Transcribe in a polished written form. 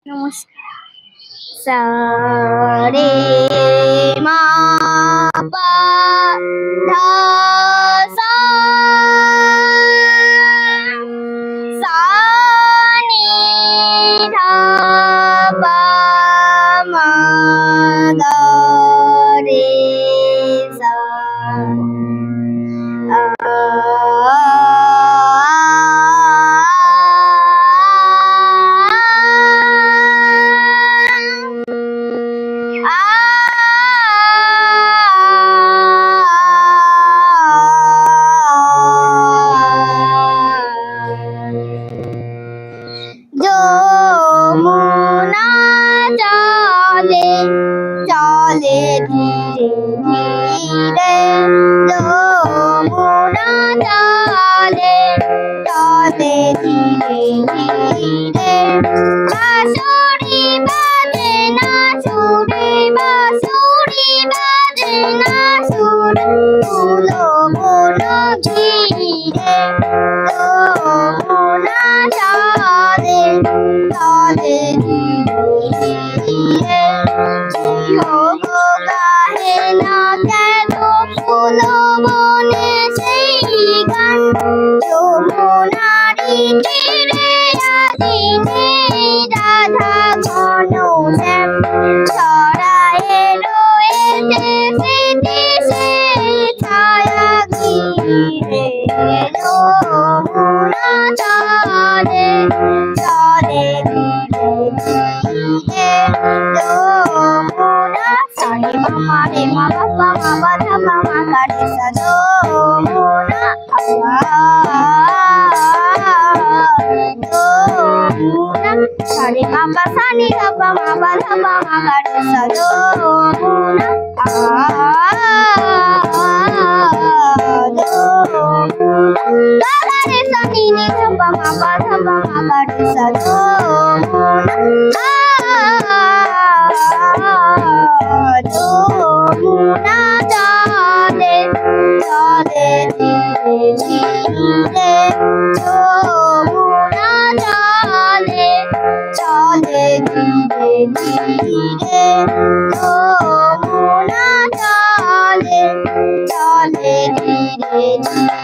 নমস্কার। সা রে মা পা ধা সা সা নি ধা পা মা ধা রে সা যমুনা চলে চলে ধীরে ধীরে, যমুনা চলে চলে ধীরে ধীরে, বাঁশুরি বাজে না সুরে, বাঁশুরি বাজে না সুরে, ফুলো বন ঘিরে, যমুনা চলে চলে ধীরে ধীরে, বিহগ গাহে না কেন ফুলো বনে সেই গান, যমুনারি তীরে আদিনে রাধা ঘন শ্যাম, ছড়ায়ে রয়েছে স্মৃতি সে ছায়া ঘিরে, যমুনা চলে চলে ধীরে ধীরে, যমুনা সারে মা রে মা বাবা মা বা ধা পা মা গা রে সা, যমুনা যমুনা সারে মা পা সা নি ধা পা মা বা ধা পা মা গা রে সা, যমুনা যমুনা গা রে সা নি নি ধা পা মা বা ধা পা মা গা রে সা, যমুনা যমুনা চলে চলে ধীরে ধীরে, যমুনা চলে চলে ধীরে ধীরে, যমুনা চলে চলে ধীরে ধীরে।